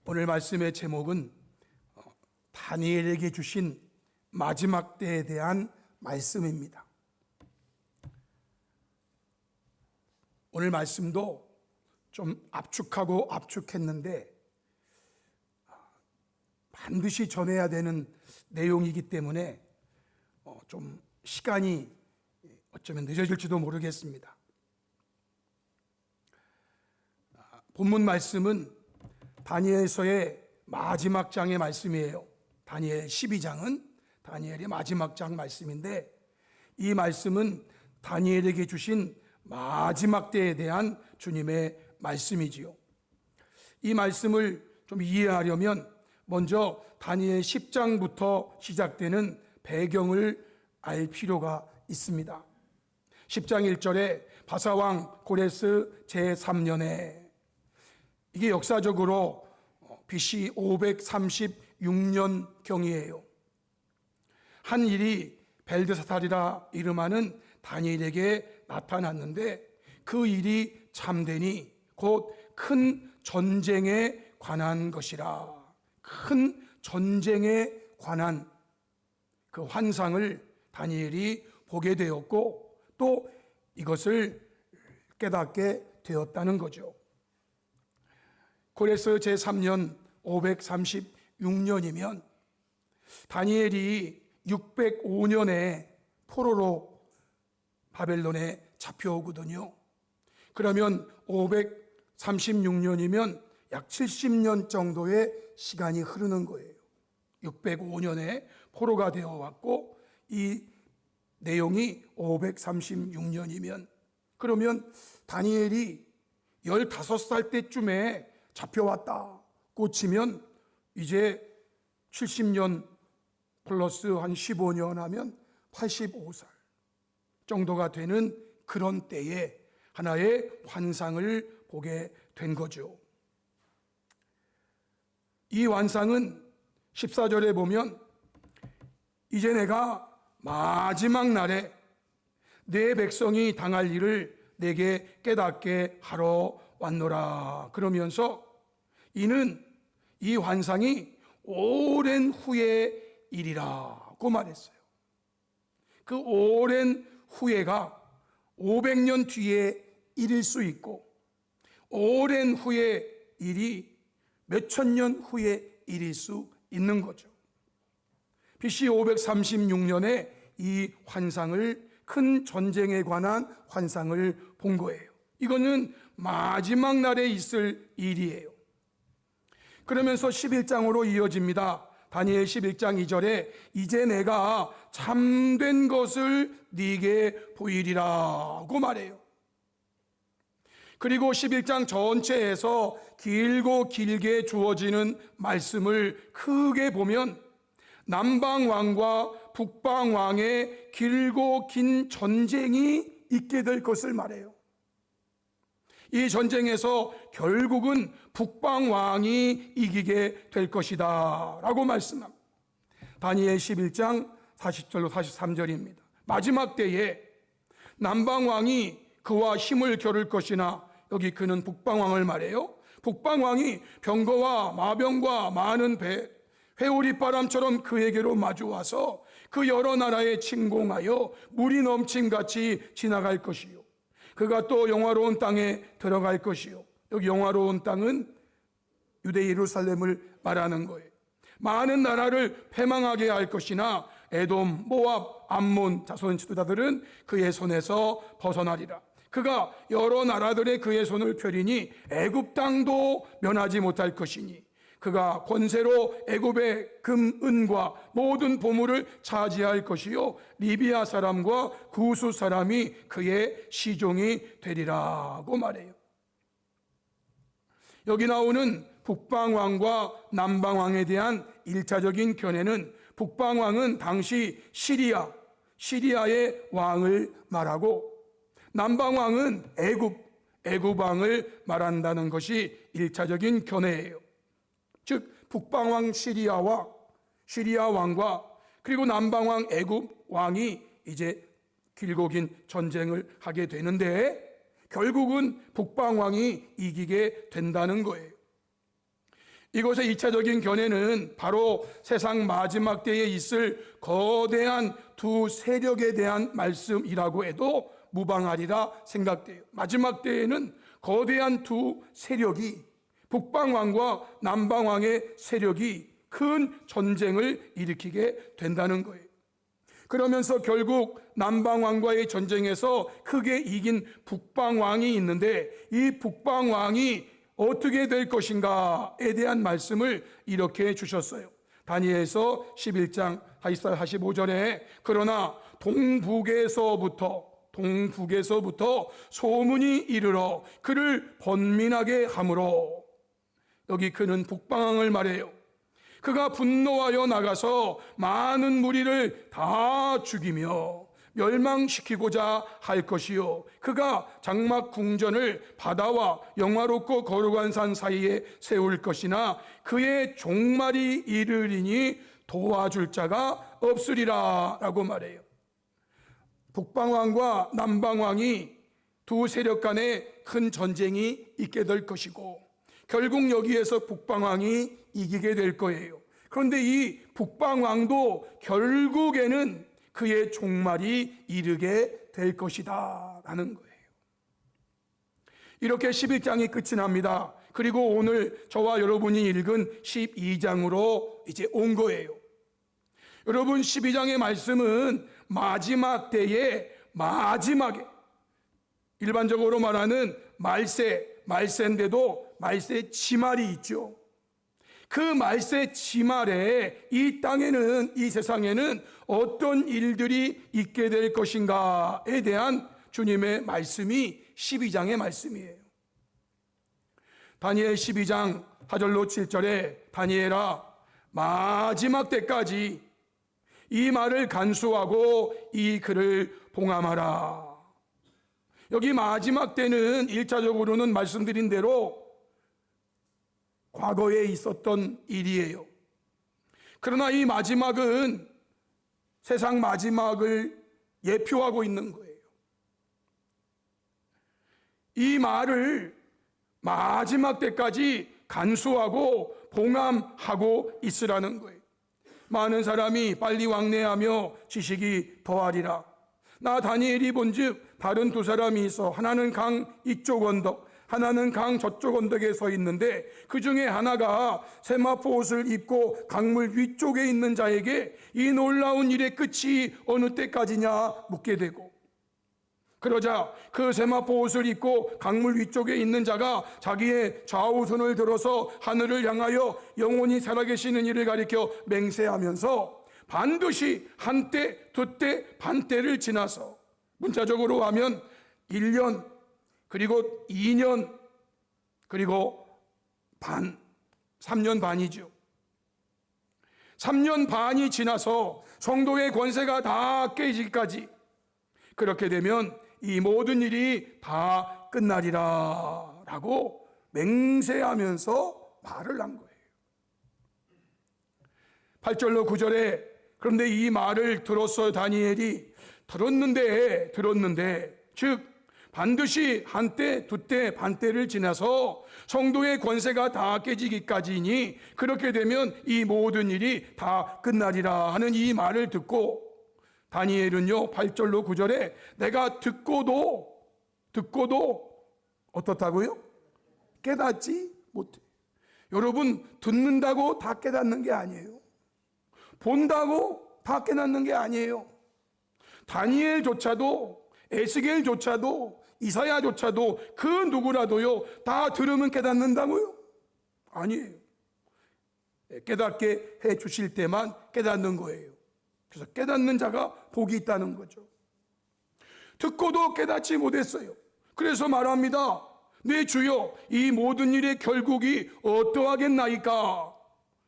오늘 말씀의 제목은 다니엘에게 주신 마지막 때에 대한 말씀입니다. 오늘 말씀도 좀 압축하고 압축했는데 반드시 전해야 되는 내용이기 때문에 좀 시간이 어쩌면 늦어질지도 모르겠습니다. 본문 말씀은 다니엘서의 마지막 장의 말씀이에요. 다니엘 12장은 다니엘의 마지막 장 말씀인데, 이 말씀은 다니엘에게 주신 마지막 때에 대한 주님의 말씀이지요. 이 말씀을 좀 이해하려면 먼저 다니엘 10장부터 시작되는 배경을 알 필요가 있습니다. 10장 1절에 바사왕 고레스 제3년에, 이게 역사적으로 BC 536년경이에요. 한 일이 벨드사살이라 이름하는 다니엘에게 나타났는데, 그 일이 참되니 곧 큰 전쟁에 관한 것이라. 큰 전쟁에 관한 그 환상을 다니엘이 보게 되었고, 또 이것을 깨닫게 되었다는 거죠. 고레스 제3년 536년이면 다니엘이 605년에 포로로 바벨론에 잡혀오거든요. 그러면 536년이면 약 70년 정도의 시간이 흐르는 거예요. 605년에 포로가 되어 왔고, 이 내용이 536년이면, 그러면 다니엘이 15살 때쯤에 잡혀왔다 꽂히면 이제 70년 플러스 한 15년 하면 85살 정도가 되는 그런 때에 하나의 환상을 보게 된 거죠. 이 환상은 14절에 보면 이제 내가 마지막 날에 내 백성이 당할 일을 내게 깨닫게 하러 왔노라 그러면서, 이는 이 환상이 오랜 후의 일이라고 말했어요. 그 오랜 후에가 500년 뒤의 일일 수 있고, 오랜 후의 일이 몇천 년 후의 일일 수 있는 거죠. BC 536년에 이 환상을, 큰 전쟁에 관한 환상을 본 거예요. 이거는 마지막 날에 있을 일이에요. 그러면서 11장으로 이어집니다. 다니엘 11장 2절에 이제 내가 참된 것을 네게 보이리라고 말해요. 그리고 11장 전체에서 길고 길게 주어지는 말씀을 크게 보면 남방왕과 북방왕의 길고 긴 전쟁이 있게 될 것을 말해요. 이 전쟁에서 결국은 북방왕이 이기게 될 것이다 라고 말씀합니다. 다니엘 11장 40절로 43절입니다. 마지막 때에 남방왕이 그와 힘을 겨룰 것이나, 여기 그는 북방왕을 말해요. 북방왕이 병거와 마병과 많은 배, 회오리바람처럼 그에게로 마주와서 그 여러 나라에 침공하여 물이 넘침같이 지나갈 것이요, 그가 또 영화로운 땅에 들어갈 것이요. 여기 영화로운 땅은 유대 예루살렘을 말하는 거예요. 많은 나라를 패망하게 할 것이나 에돔, 모압, 암몬 자손 지도자들은 그의 손에서 벗어나리라. 그가 여러 나라들의 그의 손을 펴리니 애굽 땅도 면하지 못할 것이니, 그가 권세로 애굽의 금, 은과 모든 보물을 차지할 것이요, 리비아 사람과 구스 사람이 그의 시종이 되리라고 말해요. 여기 나오는 북방왕과 남방왕에 대한 1차적인 견해는, 북방왕은 당시 시리아의 왕을 말하고, 남방왕은 애굽왕을 말한다는 것이 1차적인 견해예요. 즉 북방왕 시리아 왕과 그리고 남방왕 애굽 왕이 이제 길고 긴 전쟁을 하게 되는데, 결국은 북방왕이 이기게 된다는 거예요. 이것의 2차적인 견해는 바로 세상 마지막 때에 있을 거대한 두 세력에 대한 말씀이라고 해도 무방하리라 생각돼요. 마지막 때에는 거대한 두 세력이, 북방왕과 남방왕의 세력이 큰 전쟁을 일으키게 된다는 거예요. 그러면서 결국 남방왕과의 전쟁에서 크게 이긴 북방왕이 있는데, 이 북방왕이 어떻게 될 것인가에 대한 말씀을 이렇게 주셨어요. 다니엘서 11장 45절에 그러나 동북에서부터 소문이 이르러 그를 번민하게 하므로, 여기 그는 북방왕을 말해요. 그가 분노하여 나가서 많은 무리를 다 죽이며 멸망시키고자 할 것이요, 그가 장막 궁전을 바다와 영화롭고 거룩한 산 사이에 세울 것이나 그의 종말이 이르리니 도와줄 자가 없으리라 라고 말해요. 북방왕과 남방왕이 두 세력 간에 큰 전쟁이 있게 될 것이고, 결국 여기에서 북방왕이 이기게 될 거예요. 그런데 이 북방왕도 결국에는 그의 종말이 이르게 될 것이다 라는 거예요. 이렇게 11장이 끝이 납니다. 그리고 오늘 저와 여러분이 읽은 12장으로 이제 온 거예요. 여러분, 12장의 말씀은 마지막 때의 마지막에, 일반적으로 말하는 말세인데도 말세 지말이 있죠. 그 말세 지말에 이 땅에는, 이 세상에는 어떤 일들이 있게 될 것인가에 대한 주님의 말씀이 12장의 말씀이에요. 다니엘 12장 4절로 7절에 다니엘아, 마지막 때까지 이 말을 간수하고 이 글을 봉함하라. 여기 마지막 때는 1차적으로는 말씀드린 대로 과거에 있었던 일이에요. 그러나 이 마지막은 세상 마지막을 예표하고 있는 거예요. 이 말을 마지막 때까지 간수하고 봉함하고 있으라는 거예요. 많은 사람이 빨리 왕래하며 지식이 더하리라. 나 다니엘이 본즉 다른 두 사람이 있어 하나는 강 이쪽 언덕, 하나는 강 저쪽 언덕에 서 있는데, 그 중에 하나가 세마포 옷을 입고 강물 위쪽에 있는 자에게 이 놀라운 일의 끝이 어느 때까지냐 묻게 되고, 그러자 그 세마포 옷을 입고 강물 위쪽에 있는 자가 자기의 좌우 손을 들어서 하늘을 향하여 영원히 살아계시는 이를 가리켜 맹세하면서 반드시 한때, 두때, 반때를 지나서, 문자적으로 하면 1년, 그리고 2년, 그리고 반, 3년 반이죠. 3년 반이 지나서 성도의 권세가 다 깨지기까지, 그렇게 되면 이 모든 일이 다 끝나리라 라고 맹세하면서 말을 한 거예요. 8절로 9절에 그런데 이 말을 들었어 다니엘이, 들었는데 즉 반드시 한때, 두때, 반때를 지나서 성도의 권세가 다 깨지기까지니 그렇게 되면 이 모든 일이 다 끝나리라 하는 이 말을 듣고, 다니엘은요 8절로 9절에 내가 듣고도 어떻다고요? 깨닫지 못해. 여러분, 듣는다고 다 깨닫는 게 아니에요. 본다고 다 깨닫는 게 아니에요. 다니엘조차도, 에스겔조차도, 이사야조차도, 그 누구라도요 다 들으면 깨닫는다고요? 아니에요. 깨닫게 해 주실 때만 깨닫는 거예요. 그래서 깨닫는 자가 복이 있다는 거죠. 듣고도 깨닫지 못했어요. 그래서 말합니다. 내 주여, 이 모든 일의 결국이 어떠하겠나이까?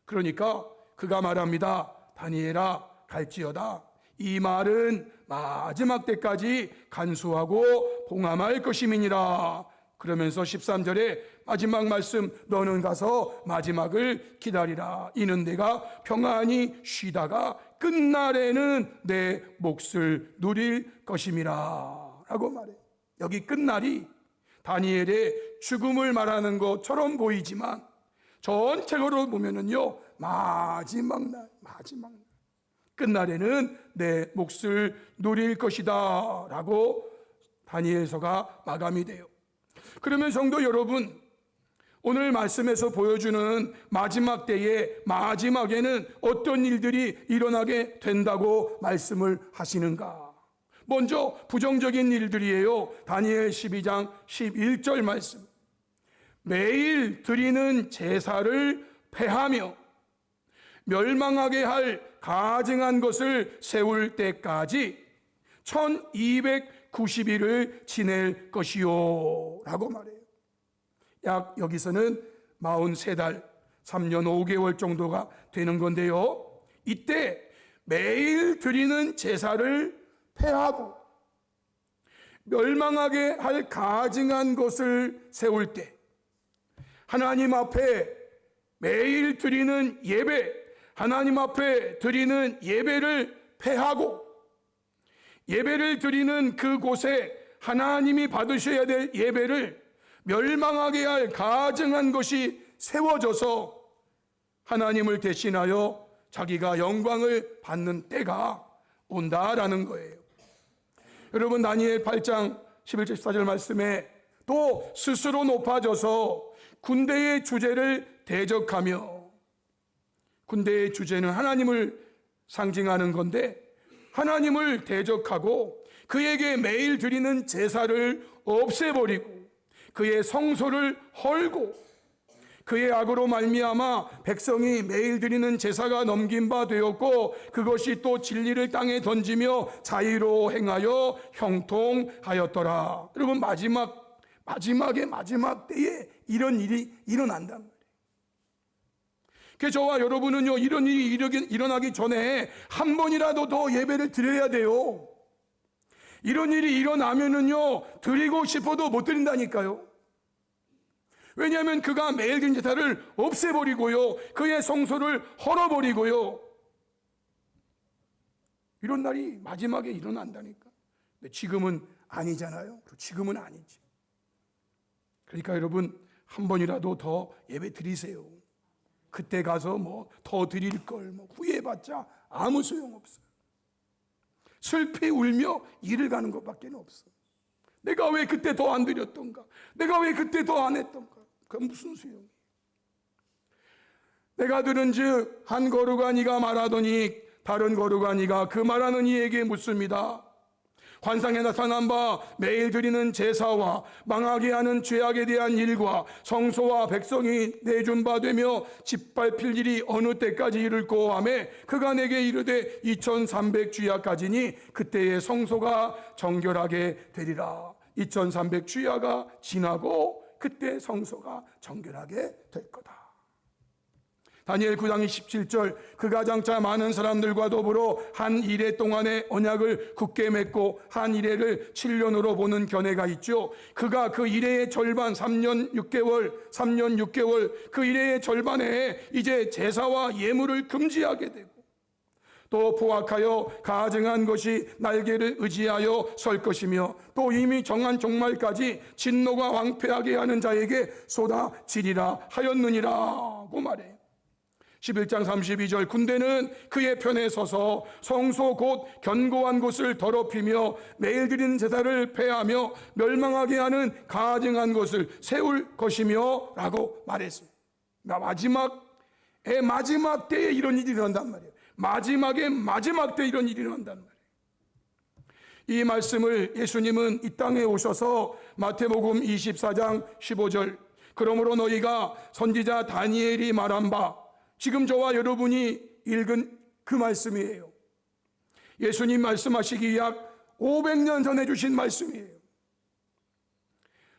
그러니까 그가 말합니다. 다니엘아, 갈지어다. 이 말은 마지막 때까지 간수하고 봉함할 것임이니라. 그러면서 13절에 마지막 말씀, 너는 가서 마지막을 기다리라. 이는 내가 평안히 쉬다가 끝날에는 내 몫을 누릴 것임이라 라고 말해요. 여기 끝날이 다니엘의 죽음을 말하는 것처럼 보이지만 전체적으로 보면은요, 마지막 날. 끝날에는 내 몫을 누릴 것이다 라고 다니엘서가 마감이 돼요. 그러면 성도 여러분, 오늘 말씀에서 보여주는 마지막 때의 마지막에는 어떤 일들이 일어나게 된다고 말씀을 하시는가? 먼저 부정적인 일들이에요. 다니엘 12장 11절 말씀. 매일 드리는 제사를 폐하며 멸망하게 할 가증한 것을 세울 때까지 1290일을 지낼 것이요 라고 말해요. 약 여기서는 43달 3년 5개월 정도가 되는 건데요, 이때 매일 드리는 제사를 폐하고 멸망하게 할 가증한 것을 세울 때 하나님 앞에 매일 드리는 예배, 하나님 앞에 드리는 예배를 폐하고 예배를 드리는 그곳에 하나님이 받으셔야 될 예배를 멸망하게 할 가증한 것이 세워져서 하나님을 대신하여 자기가 영광을 받는 때가 온다라는 거예요. 여러분, 다니엘 8장 11절 14절 말씀에 또 스스로 높아져서 군대의 주제를 대적하며, 군대의 주제는 하나님을 상징하는 건데 하나님을 대적하고 그에게 매일 드리는 제사를 없애버리고 그의 성소를 헐고 그의 악으로 말미암아 백성이 매일 드리는 제사가 넘긴 바 되었고 그것이 또 진리를 땅에 던지며 자의로 행하여 형통하였더라. 여러분, 마지막의 마지막 때에 이런 일이 일어난단 말이에요. 그래서 저와 여러분은요, 이런 일이 일어나기 전에 한 번이라도 더 예배를 드려야 돼요. 이런 일이 일어나면은요, 드리고 싶어도 못 드린다니까요. 왜냐하면 그가 매일 드린 제사를 없애버리고요, 그의 성소를 헐어버리고요, 이런 날이 마지막에 일어난다니까. 근데 지금은 아니잖아요. 지금은 아니지. 그러니까 여러분, 한 번이라도 더 예배 드리세요. 그때 가서 뭐 더 드릴 걸 후회해봤자 아무 소용없어요. 슬피 울며 일을 가는 것밖에 없어. 내가 왜 그때 더 안 드렸던가? 내가 왜 그때 더 안 했던가? 그건 무슨 소용이에요? 내가 들은즉 한 거루가 네가 말하더니 다른 거루가 네가 그 말하는 이에게 묻습니다. 환상에 나타난 바 매일 드리는 제사와 망하게 하는 죄악에 대한 일과 성소와 백성이 내준 바 되며 짓밟힐 일이 어느 때까지 이를꼬 하며 그가 내게 이르되 2300주야까지니 그때의 성소가 정결하게 되리라. 2300주야가 지나고 그때 성소가 정결하게 될 거다. 다니엘 9장 27절, 그가 장차 많은 사람들과 더불어 한 이레 동안의 언약을 굳게 맺고 한 이레를 7년으로 보는 견해가 있죠. 그가 그 이레의 절반 3년 6개월 그 이레의 절반에 이제 제사와 예물을 금지하게 되고 또 포악하여 가증한 것이 날개를 의지하여 설 것이며 또 이미 정한 종말까지 진노가 왕패하게 하는 자에게 쏟아지리라 하였느니라고 말해요. 11장 32절, 군대는 그의 편에 서서 성소 곧 견고한 곳을 더럽히며 매일 드리는 제사를 폐하며 멸망하게 하는 가증한 것을 세울 것이며 라고 말했어요. 마지막 때에 이런 일이 일어난단 말이에요. 마지막 때 이런 일이 일어난단 말이에요. 이 말씀을 예수님은 이 땅에 오셔서 마태복음 24장 15절, 그러므로 너희가 선지자 다니엘이 말한 바, 지금 저와 여러분이 읽은 그 말씀이에요. 예수님 말씀하시기 약 500년 전에 주신 말씀이에요.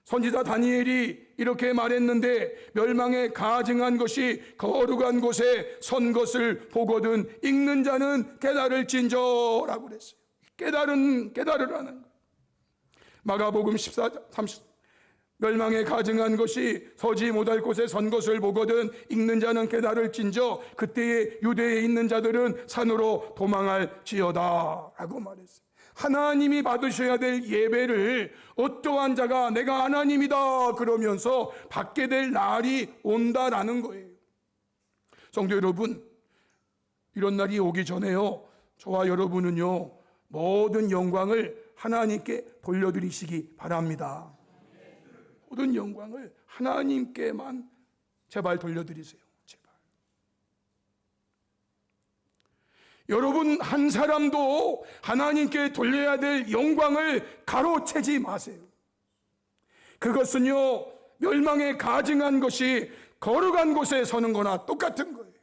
선지자 다니엘이 이렇게 말했는데 멸망에 가증한 것이 거룩한 곳에 선 것을 보거든 읽는 자는 깨달을진저라고 그랬어요. 깨달으라는 거. 마가복음 14장 30, 멸망에 가증한 것이 서지 못할 곳에 선 것을 보거든 읽는 자는 깨달을진저 그때에 유대에 있는 자들은 산으로 도망할지어다 라고 말했어요. 하나님이 받으셔야 될 예배를 어떠한 자가 내가 하나님이다 그러면서 받게 될 날이 온다라는 거예요. 성도 여러분, 이런 날이 오기 전에요, 저와 여러분은요, 모든 영광을 하나님께 돌려드리시기 바랍니다. 모든 영광을 하나님께만 제발 돌려드리세요. 제발. 여러분 한 사람도 하나님께 돌려야 될 영광을 가로채지 마세요. 그것은요, 멸망에 가증한 것이 거룩한 곳에 서는 거나 똑같은 거예요.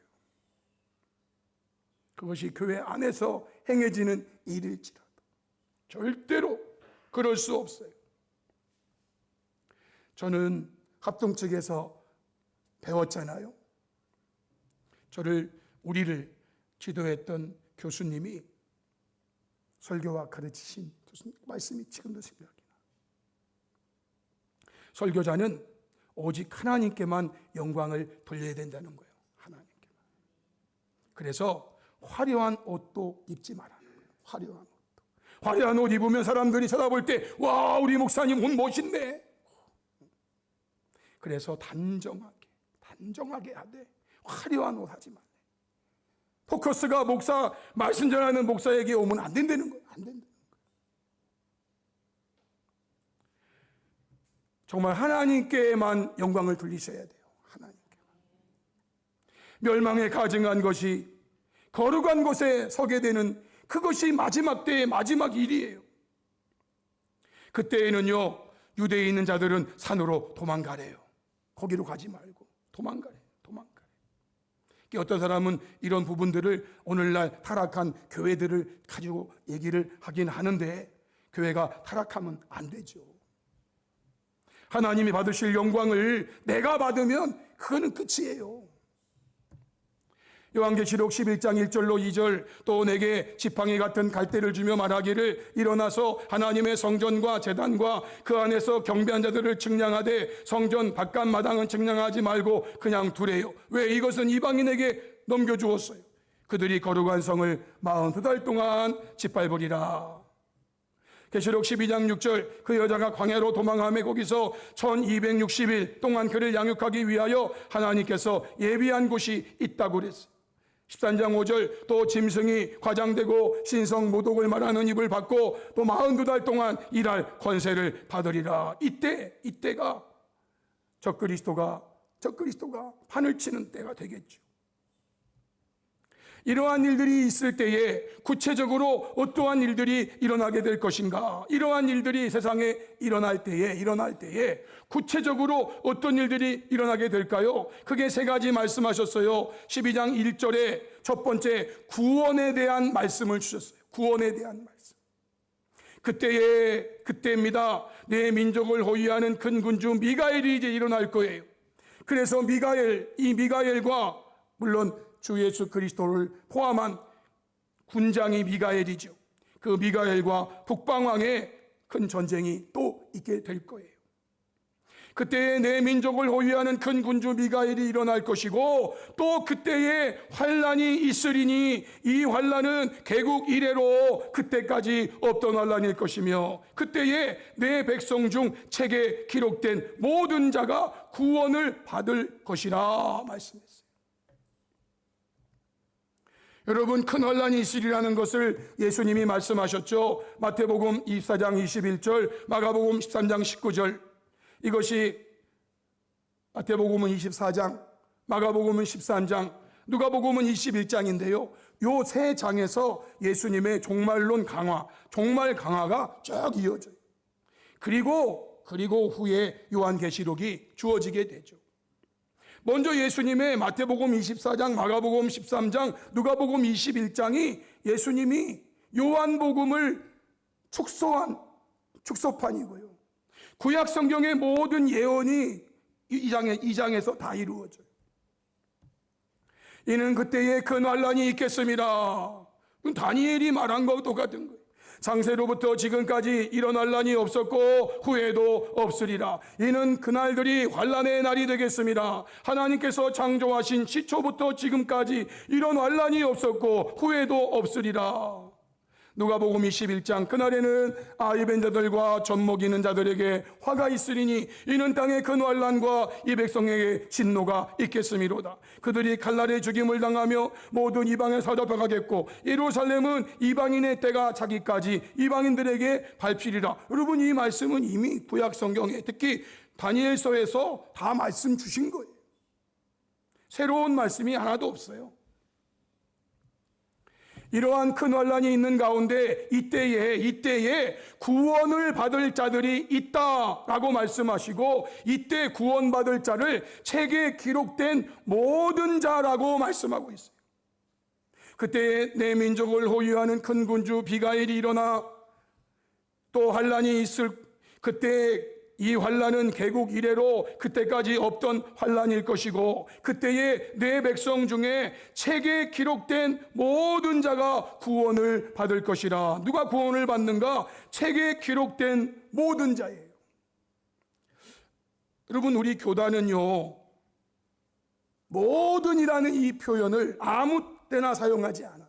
그것이 교회 안에서 행해지는 일일지라도 절대로 그럴 수 없어요. 저는 합동 측에서 배웠잖아요. 우리를 지도했던 교수님이 설교와 가르치신 말씀이 지금도 생각이 나요. 설교자는 오직 하나님께만 영광을 돌려야 된다는 거예요. 하나님께만. 그래서 화려한 옷도 입지 말라는 거예요. 화려한 옷도. 화려한 옷 입으면 사람들이 쳐다볼 때, 와, 우리 목사님 옷 멋있네. 그래서 단정하게 하되 화려한 옷 하지 말래. 포커스가 목사, 말씀 전하는 목사에게 오면 안 된다는 거예요. 안 된다는 거예요. 정말 하나님께만 영광을 돌리셔야 돼요. 하나님께만. 멸망에 가증한 것이 거룩한 곳에 서게 되는 그것이 마지막 때의 마지막 일이에요. 그때에는요, 유대에 있는 자들은 산으로 도망가래요. 거기로 가지 말고 도망가래. 어떤 사람은 이런 부분들을 오늘날 타락한 교회들을 가지고 얘기를 하긴 하는데, 교회가 타락하면 안 되죠. 하나님이 받으실 영광을 내가 받으면 그거는 끝이에요. 요한계시록 11장 1절로 2절, 또 내게 지팡이 같은 갈대를 주며 말하기를, 일어나서 하나님의 성전과 제단과 그 안에서 경배한 자들을 측량하되 성전 바깥 마당은 측량하지 말고 그냥 두래요. 왜? 이것은 이방인에게 넘겨주었어요. 그들이 거룩한 성을 42달 동안 짓밟으리라. 계시록 12장 6절, 그 여자가 광야로 도망하며 거기서 1260일 동안 그를 양육하기 위하여 하나님께서 예비한 곳이 있다고 그랬어요. 13장 5절, 또 짐승이 과장되고 신성 모독을 말하는 입을 받고 또 42달 동안 일할 권세를 받으리라. 이때가 적그리스도가 판을 치는 때가 되겠죠. 이러한 일들이 있을 때에 구체적으로 어떠한 일들이 일어나게 될 것인가? 이러한 일들이 세상에 일어날 때에 구체적으로 어떤 일들이 일어나게 될까요? 크게 세 가지 말씀하셨어요. 12장 1절에 첫 번째, 구원에 대한 말씀을 주셨어요. 구원에 대한 말씀. 그때입니다. 내 민족을 호위하는 큰 군주 미가엘이 이제 일어날 거예요. 그래서 이 미가엘과, 물론 주 예수 그리스도를 포함한 군장이 미가엘이죠. 그 미가엘과 북방왕의 큰 전쟁이 또 있게 될 거예요. 그때에 내 민족을 호위하는 큰 군주 미가엘이 일어날 것이고, 또 그때에 환란이 있으리니 이 환란은 개국 이래로 그때까지 없던 환란일 것이며, 그때에 내 백성 중 책에 기록된 모든 자가 구원을 받을 것이라 말씀했어요. 여러분, 큰 환란이 있으리라는 것을 예수님이 말씀하셨죠. 마태복음 24장 21절, 마가복음 13장 19절. 이것이 마태복음은 24장, 마가복음은 13장, 누가복음은 21장인데요. 요 세 장에서 예수님의 종말론 강화, 종말 강화가 쭉 이어져요. 그리고 후에 요한계시록이 주어지게 되죠. 먼저 예수님의 마태복음 24장, 마가복음 13장, 누가복음 21장이 예수님이 요한복음을 축소한 축소판이고요. 구약 성경의 모든 예언이 이 장에서 다 이루어져요. 이는 그때에 큰 환란이 있겠습니다. 다니엘이 말한 것과 똑같은 거예요. 창세로부터 지금까지 이런 환란이 없었고 후에도 없으리라. 이는 그날들이 환란의 날이 되겠습니다. 하나님께서 창조하신 시초부터 지금까지 이런 환란이 없었고 후에도 없으리라. 누가복음 21장 그날에는 아이벤 자들과 젖먹이는 자들에게 화가 있으리니 이는 땅에 큰 환난과 이 백성에게 진노가 있겠음이로다. 그들이 칼날에 죽임을 당하며 모든 이방에 사로잡혀가겠고 예루살렘은 이방인의 때가 자기까지 이방인들에게 밟히리라. 여러분, 이 말씀은 이미 구약 성경에 특히 다니엘서에서 다 말씀 주신 거예요. 새로운 말씀이 하나도 없어요. 이러한 큰 환난이 있는 가운데 이때에 구원을 받을 자들이 있다라고 말씀하시고, 이때 구원받을 자를 책에 기록된 모든 자라고 말씀하고 있어요. 그때 내 민족을 호위하는 큰 군주 비가엘이 일어나 또 환난이 있을 그때 이 환난은 개국 이래로 그때까지 없던 환난일 것이고, 그때에 내 백성 중에 책에 기록된 모든 자가 구원을 받을 것이라. 누가 구원을 받는가? 책에 기록된 모든 자예요. 여러분, 우리 교단은요, 모든이라는 이 표현을 아무 때나 사용하지 않아요.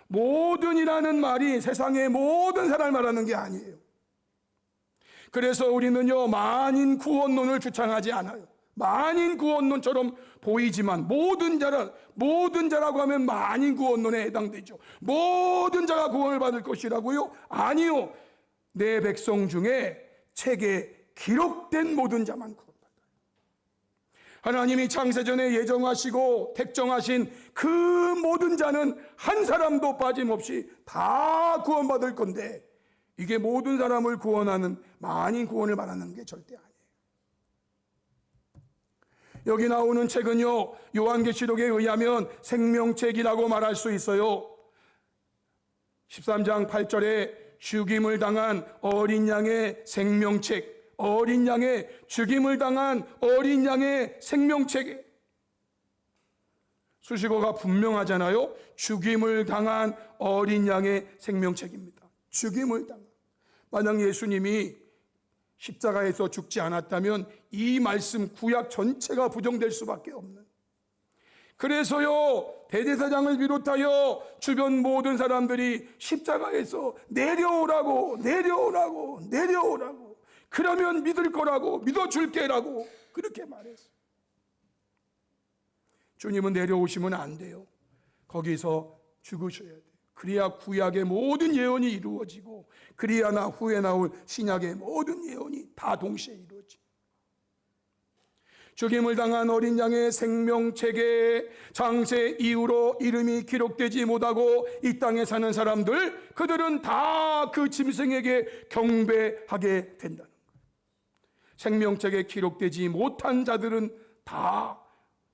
모든이라는 말이 세상의 모든 사람을 말하는 게 아니에요. 그래서 우리는요, 만인 구원론을 주창하지 않아요. 만인 구원론처럼 보이지만 모든 자라고 하면 만인 구원론에 해당되죠. 모든 자가 구원을 받을 것이라고요? 아니요. 내 백성 중에 책에 기록된 모든 자만 구원받아요. 하나님이 창세전에 예정하시고 택정하신 그 모든 자는 한 사람도 빠짐없이 다 구원받을 건데, 이게 모든 사람을 구원하는 만인 구원을 말하는 게 절대 아니에요. 여기 나오는 책은요, 요한계시록에 의하면 생명책이라고 말할 수 있어요. 13장 8절에 죽임을 당한 어린 양의 생명책, 어린 양의 죽임을 당한 어린 양의 생명책에 수식어가 분명하잖아요. 죽임을 당한 어린 양의 생명책입니다. 죽임을 당한. 만약 예수님이 십자가에서 죽지 않았다면 이 말씀 구약 전체가 부정될 수밖에 없는. 그래서요, 대제사장을 비롯하여 주변 모든 사람들이 십자가에서 내려오라고 그러면 믿을 거라고, 믿어줄게라고 그렇게 말했어요. 주님은 내려오시면 안 돼요. 거기서 죽으셔야 돼요. 그래야 구약의 모든 예언이 이루어지고, 그래야 나 후에 나올 신약의 모든 예언이 다 동시에 이루어지고, 죽임을 당한 어린 양의 생명책에 장세 이후로 이름이 기록되지 못하고 이 땅에 사는 사람들, 그들은 다 그 짐승에게 경배하게 된다는 거예요. 생명책에 기록되지 못한 자들은 다,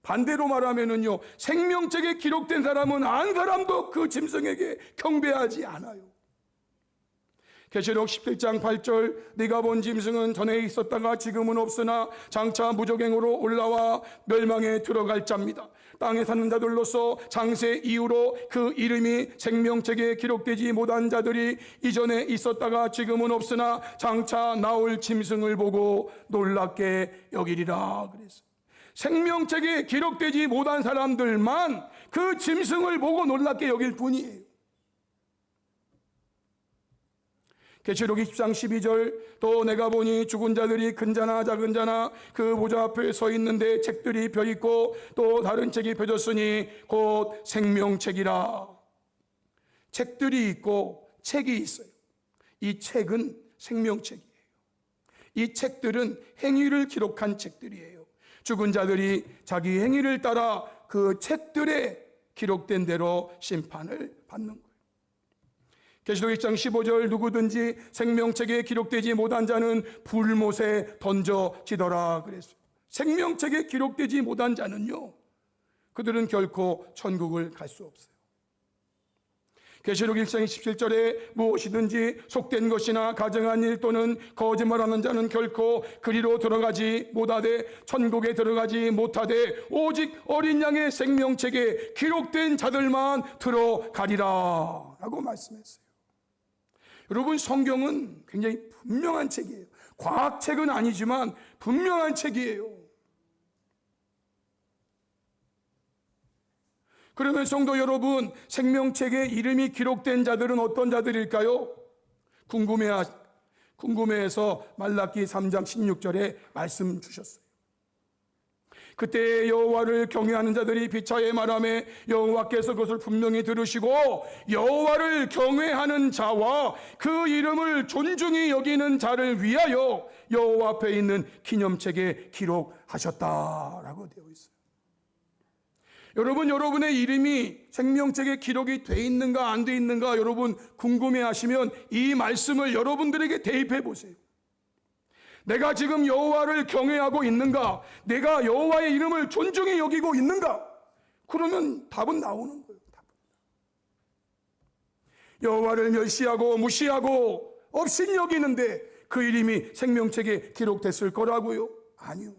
반대로 말하면은요, 생명책에 기록된 사람은 한 사람도 그 짐승에게 경배하지 않아요. 계시록 17장 8절 네가 본 짐승은 전에 있었다가 지금은 없으나 장차 무적행으로 올라와 멸망에 들어갈 자입니다. 땅에 사는 자들로서 장세 이후로 그 이름이 생명책에 기록되지 못한 자들이 이전에 있었다가 지금은 없으나 장차 나올 짐승을 보고 놀랍게 여기리라 그랬어요. 생명책에 기록되지 못한 사람들만 그 짐승을 보고 놀랍게 여길 뿐이에요. 계시록 20장 12절 또 내가 보니 죽은 자들이 큰 자나 작은 자나 그 보좌 앞에 서 있는데 책들이 펴있고 또 다른 책이 펴졌으니 곧 생명책이라. 책들이 있고 책이 있어요. 이 책은 생명책이에요. 이 책들은 행위를 기록한 책들이에요. 죽은 자들이 자기 행위를 따라 그 책들에 기록된 대로 심판을 받는 거예요. 계시록 1장 15절 누구든지 생명책에 기록되지 못한 자는 불못에 던져지더라 그랬어요. 생명책에 기록되지 못한 자는요, 그들은 결코 천국을 갈 수 없어요. 계시록 1장 27절에 무엇이든지 속된 것이나 가정한 일 또는 거짓말하는 자는 결코 그리로 들어가지 못하되 천국에 들어가지 못하되 오직 어린 양의 생명책에 기록된 자들만 들어가리라 라고 말씀했어요. 여러분, 성경은 굉장히 분명한 책이에요. 과학책은 아니지만 분명한 책이에요. 그러면 성도 여러분, 생명책에 이름이 기록된 자들은 어떤 자들일까요? 궁금해해서 말라기 3장 16절에 말씀 주셨어요. 그때 여호와를 경외하는 자들이 비차에 말하매 여호와께서 그것을 분명히 들으시고 여호와를 경외하는 자와 그 이름을 존중히 여기는 자를 위하여 여호와 앞에 있는 기념책에 기록하셨다라고 되어 있어요. 여러분, 여러분의 이름이 생명책에 기록이 돼 있는가 안 돼 있는가 여러분 궁금해하시면 이 말씀을 여러분들에게 대입해 보세요. 내가 지금 여호와를 경외하고 있는가? 내가 여호와의 이름을 존중히 여기고 있는가? 그러면 답은 나오는 거예요. 여호와를 멸시하고 무시하고 없인 여기는데 그 이름이 생명책에 기록됐을 거라고요? 아니요.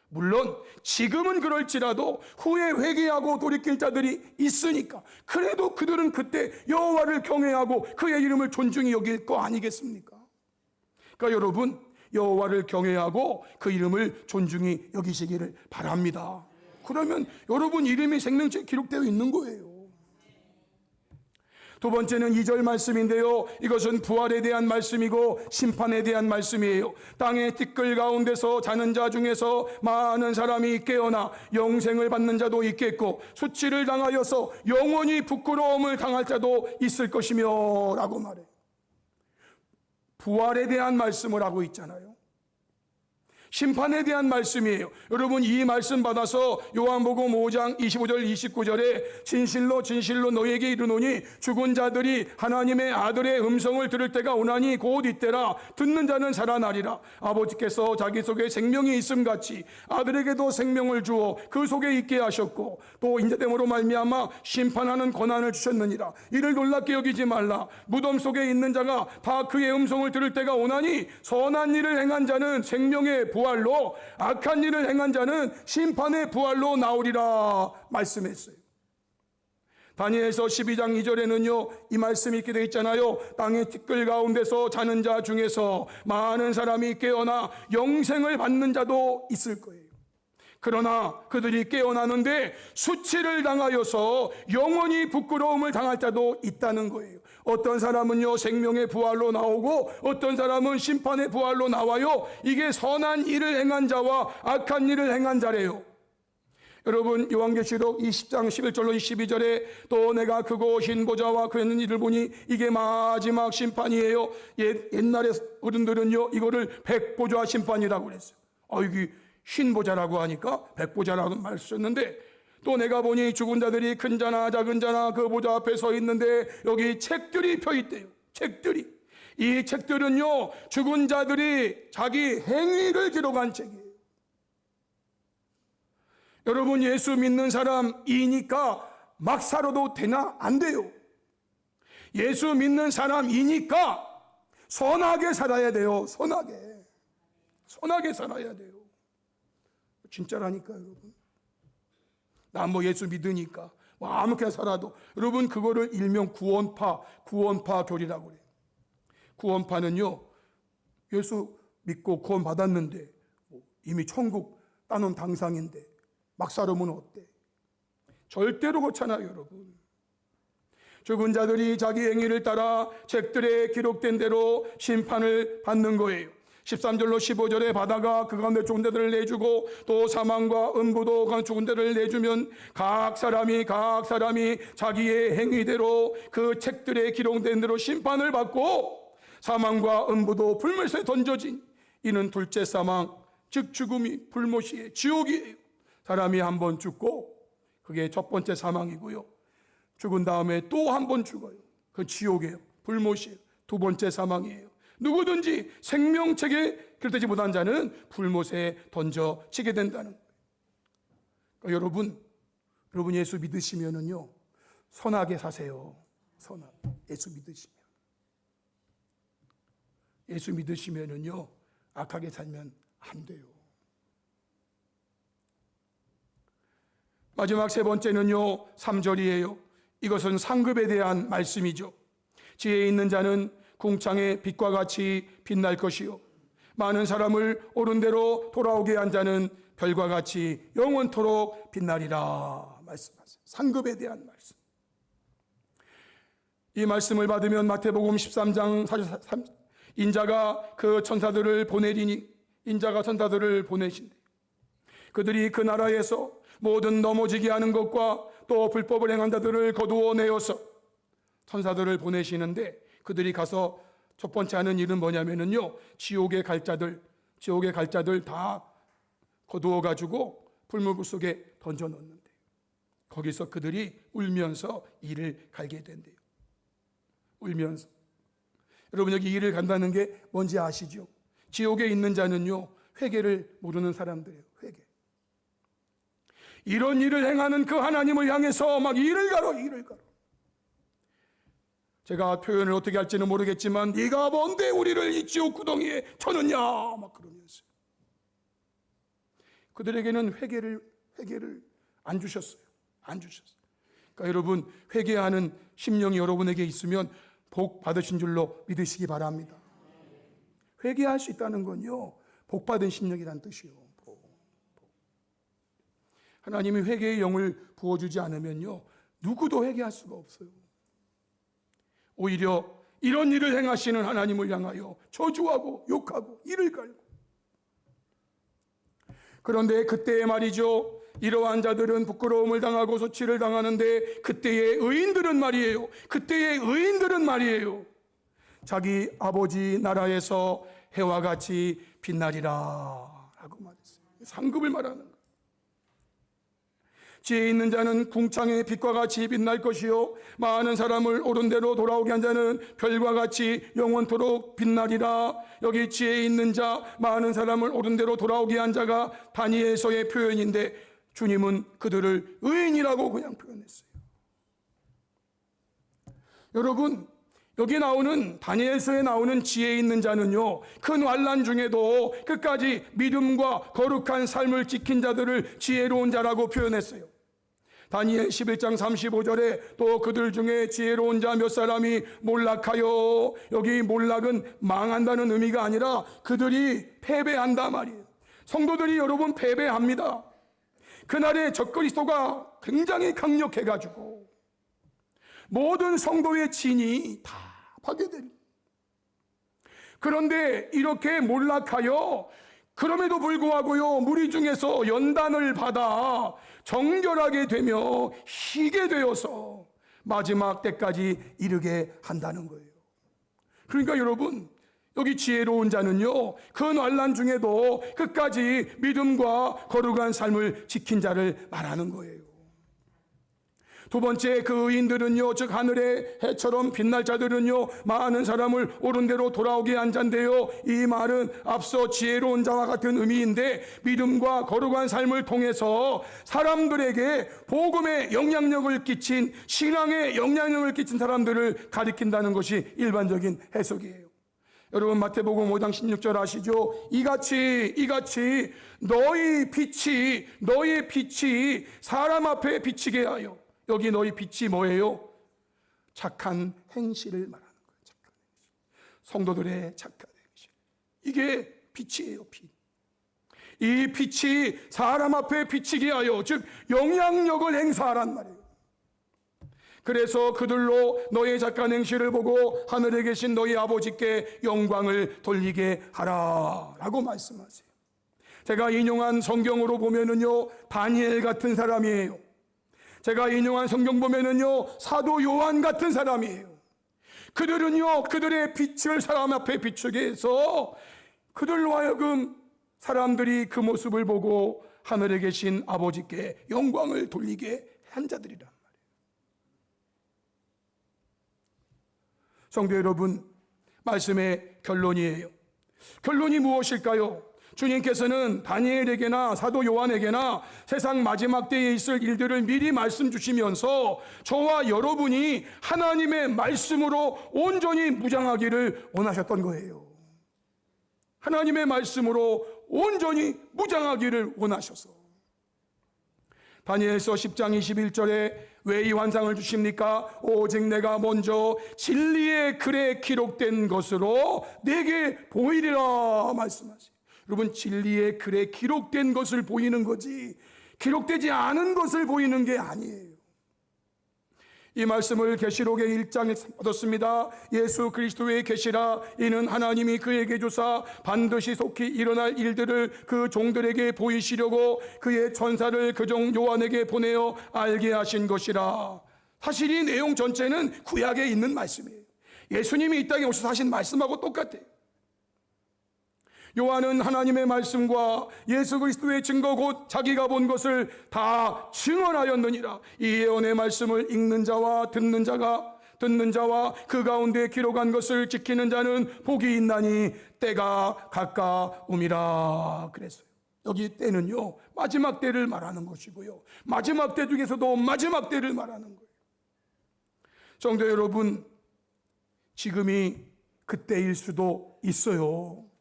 물론 지금은 그럴지라도 후에 회개하고 돌이킬 자들이 있으니까 그래도 그들은 그때 여호와를 경외하고 그의 이름을 존중히 여길 거 아니겠습니까? 그러니까 여러분, 여호와를 경외하고 그 이름을 존중히 여기시기를 바랍니다. 그러면 여러분 이름이 생명책에 기록되어 있는 거예요. 두 번째는 2절 말씀인데요, 이것은 부활에 대한 말씀이고 심판에 대한 말씀이에요. 땅의 티끌 가운데서 자는 자 중에서 많은 사람이 깨어나 영생을 받는 자도 있겠고 수치를 당하여서 영원히 부끄러움을 당할 자도 있을 것이며 라고 말해요. 부활에 대한 말씀을 하고 있잖아요. 심판에 대한 말씀이에요. 여러분 이 말씀 받아서 요한복음 5장 25절 29절에 진실로 진실로 너희에게 이르노니 죽은 자들이 하나님의 아들의 음성을 들을 때가 오나니 곧 이때라. 듣는 자는 살아나리라. 아버지께서 자기 속에 생명이 있음같이 아들에게도 생명을 주어 그 속에 있게 하셨고 또 인자됨으로 말미암아 심판하는 권한을 주셨느니라. 이를 놀랍게 여기지 말라. 무덤 속에 있는 자가 다 그의 음성을 들을 때가 오나니 선한 일을 행한 자는 생명의 부활로 악한 일을 행한 자는 심판의 부활로 나오리라 말씀했어요. 다니엘서 12장 2절에는요 이 말씀이 있게 되어 있잖아요. 땅의 티끌 가운데서 자는 자 중에서 많은 사람이 깨어나 영생을 받는 자도 있을 거예요. 그러나 그들이 깨어나는데 수치를 당하여서 영원히 부끄러움을 당할 자도 있다는 거예요. 어떤 사람은요 생명의 부활로 나오고 어떤 사람은 심판의 부활로 나와요. 이게 선한 일을 행한 자와 악한 일을 행한 자래요. 여러분 요한계시록 20장 11절로 22절에 또 내가 크고 흰 보좌와 그 있는 이를 보니 이게 마지막 심판이에요. 옛날에 어른들은요 이거를 백보좌 심판이라고 그랬어요. 이게 흰 보좌라고 하니까 백보좌라고 말 썼는데 또 내가 보니 죽은 자들이 큰 자나 작은 자나 그 보좌 앞에 서 있는데 여기 책들이 펴 있대요. 책들이. 이 책들은요 죽은 자들이 자기 행위를 기록한 책이에요. 여러분 예수 믿는 사람이니까 막 살아도 되나? 안 돼요. 예수 믿는 사람이니까 선하게 살아야 돼요. 선하게 살아야 돼요. 진짜라니까 여러분. 나 예수 믿으니까 아무렇게나 살아도 여러분 그거를 일명 구원파 교리라고 그래요. 구원파는요 예수 믿고 구원 받았는데 이미 천국 따놓은 당상인데 막 살으면 어때? 절대로 그렇잖아요 여러분. 죽은 자들이 자기 행위를 따라 책들에 기록된 대로 심판을 받는 거예요. 13절로 15절에 바다가 그 가운데 죽은 자들을 내주고 또 사망과 음부도 그 죽은 자들을 내주면 각 사람이 자기의 행위대로 그 책들에 기록된 대로 심판을 받고 사망과 음부도 불못에 던져진 이는 둘째 사망 즉 죽음이 불못이에요. 지옥이에요. 사람이 한 번 죽고 그게 첫 번째 사망이고요. 죽은 다음에 또 한 번 죽어요. 그 지옥이에요. 불못이에요. 두 번째 사망이에요. 누구든지 생명책에 기록되지 못한 자는 불못에 던져지게 된다는 거예요. 그러니까 여러분 예수 믿으시면은요 선하게 사세요. 선하게. 예수 믿으시면은요 악하게 살면 안 돼요. 마지막 세 번째는요 3절이에요. 이것은 상급에 대한 말씀이죠. 지혜 있는 자는 궁창의 빛과 같이 빛날 것이요 많은 사람을 옳은 대로 돌아오게 한 자는 별과 같이 영원토록 빛나리라 말씀하세요. 상급에 대한 말씀. 이 말씀을 받으면 마태복음 13장 43, 인자가 그 천사들을 보내리니 인자가 천사들을 보내신대. 그들이 그 나라에서 모든 넘어지게 하는 것과 또 불법을 행한 자들을 거두어 내어서 천사들을 보내시는데, 그들이 가서 첫 번째 하는 일은 뭐냐면요, 지옥에 갈 자들 다 거두어 가지고 불무불 속에 던져 넣는데, 거기서 그들이 울면서 이를 갈게 된대요. 울면서. 여러분, 여기 이를 간다는 게 뭔지 아시죠? 지옥에 있는 자는요, 회개를 모르는 사람들이에요. 회개. 이런 일을 행하는 그 하나님을 향해서 막 이를 가로. 제가 표현을 어떻게 할지는 모르겠지만, 네가 뭔데 우리를 이 지옥 구덩이에 쳐넣냐 막 그러면서. 그들에게는 회개를 안 주셨어요. 그러니까 여러분, 회개하는 심령이 여러분에게 있으면 복 받으신 줄로 믿으시기 바랍니다. 회개할 수 있다는 건요, 복 받은 심령이란 뜻이요. 하나님이 회개의 영을 부어주지 않으면요, 누구도 회개할 수가 없어요. 오히려 이런 일을 행하시는 하나님을 향하여 저주하고 욕하고 이를 갈고. 그런데 그때에 말이죠, 이러한 자들은 부끄러움을 당하고 소치를 당하는데, 그때의 의인들은 말이에요, 자기 아버지 나라에서 해와 같이 빛나리라 라고 말했어요. 상급을 말하는 거예요. 지혜 있는 자는 궁창의 빛과 같이 빛날 것이요, 많은 사람을 옳은 대로 돌아오게 한 자는 별과 같이 영원토록 빛나리라. 여기 지혜 있는 자, 많은 사람을 옳은 대로 돌아오게 한 자가 다니엘서의 표현인데, 주님은 그들을 의인이라고 그냥 표현했어요. 여러분, 여기 나오는 다니엘서에 나오는 지혜 있는 자는요, 큰 환난 중에도 끝까지 믿음과 거룩한 삶을 지킨 자들을 지혜로운 자라고 표현했어요. 다니엘 11장 35절에 또 그들 중에 지혜로운 자 몇 사람이 몰락하여, 여기 몰락은 망한다는 의미가 아니라 그들이 패배한다 말이에요. 성도들이 여러분 패배합니다. 그날의 적그리스도가 굉장히 강력해가지고 모든 성도의 진이 다 파괴됩니다. 그런데 이렇게 몰락하여, 그럼에도 불구하고요, 무리 중에서 연단을 받아 정결하게 되며 희게 되어서 마지막 때까지 이르게 한다는 거예요. 그러니까 여러분, 여기 지혜로운 자는요, 그 환난 중에도 끝까지 믿음과 거룩한 삶을 지킨 자를 말하는 거예요. 두 번째, 그 의인들은요, 즉 하늘의 해처럼 빛날 자들은요, 많은 사람을 옳은 대로 돌아오게 한 자인데요, 이 말은 앞서 지혜로운 자와 같은 의미인데, 믿음과 거룩한 삶을 통해서 사람들에게 복음의 영향력을 끼친, 신앙의 영향력을 끼친 사람들을 가리킨다는 것이 일반적인 해석이에요. 여러분, 마태복음 5장 16절 아시죠? 이같이 너희 빛이 사람 앞에 비치게 하여. 여기 너희 빛이 뭐예요? 착한 행실을 말하는 거예요. 착한 행실. 성도들의 착한 행실. 이게 빛이에요, 빛. 이 빛이 사람 앞에 비치게 하여, 즉 영향력을 행사하란 말이에요. 그래서 그들로 너의 착한 행실을 보고 하늘에 계신 너희 아버지께 영광을 돌리게 하라 라고 말씀하세요. 제가 인용한 성경으로 보면은요, 다니엘 같은 사람이에요. 제가 인용한 성경 보면은요, 사도 요한 같은 사람이에요. 그들은요, 그들의 빛을 사람 앞에 비추게 해서 그들로 하여금 사람들이 그 모습을 보고 하늘에 계신 아버지께 영광을 돌리게 한 자들이란 말이에요. 성도 여러분, 말씀의 결론이에요. 결론이 무엇일까요? 주님께서는 다니엘에게나 사도 요한에게나 세상 마지막 때에 있을 일들을 미리 말씀 주시면서 저와 여러분이 하나님의 말씀으로 온전히 무장하기를 원하셨던 거예요. 하나님의 말씀으로 온전히 무장하기를 원하셔서. 다니엘서 10장 21절에 왜 이 환상을 주십니까? 오직 내가 먼저 진리의 글에 기록된 것으로 내게 보이리라 말씀하세요. 여러분, 진리의 글에 기록된 것을 보이는 거지 기록되지 않은 것을 보이는 게 아니에요. 이 말씀을 계시록의 1장에 얻었습니다. 예수 그리스도의 계시라. 이는 하나님이 그에게 주사 반드시 속히 일어날 일들을 그 종들에게 보이시려고 그의 천사를 그 종 요한에게 보내어 알게 하신 것이라. 사실 이 내용 전체는 구약에 있는 말씀이에요. 예수님이 이 땅에 오셔서 하신 말씀하고 똑같아요. 요한은 하나님의 말씀과 예수 그리스도의 증거 곧 자기가 본 것을 다 증언하였느니라. 이 예언의 말씀을 읽는 자와 듣는 자와 그 가운데 기록한 것을 지키는 자는 복이 있나니 때가 가까움이라 그랬어요. 여기 때는요, 마지막 때를 말하는 것이고요, 마지막 때 중에서도 마지막 때를 말하는 거예요. 성도 여러분, 지금이 그때일 수도 있어요.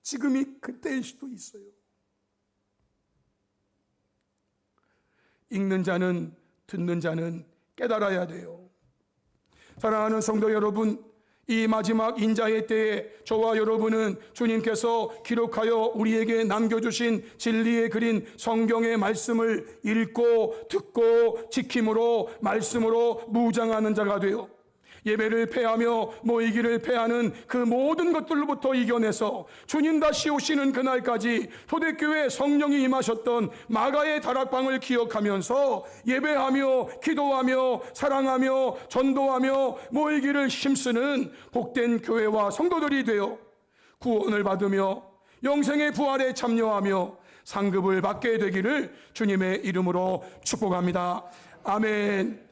지금이 그때일 수도 있어요. 읽는 자는, 듣는 자는 깨달아야 돼요. 사랑하는 성도 여러분, 이 마지막 인자의 때에 저와 여러분은 주님께서 기록하여 우리에게 남겨주신 진리에 그린 성경의 말씀을 읽고 듣고 지킴으로 말씀으로 무장하는 자가 되어 예배를 패하며 모이기를 패하는 그 모든 것들로부터 이겨내서 주님 다시 오시는 그날까지 초대교회 성령이 임하셨던 마가의 다락방을 기억하면서 예배하며 기도하며 사랑하며 전도하며 모이기를 힘쓰는 복된 교회와 성도들이 되어 구원을 받으며 영생의 부활에 참여하며 상급을 받게 되기를 주님의 이름으로 축복합니다. 아멘.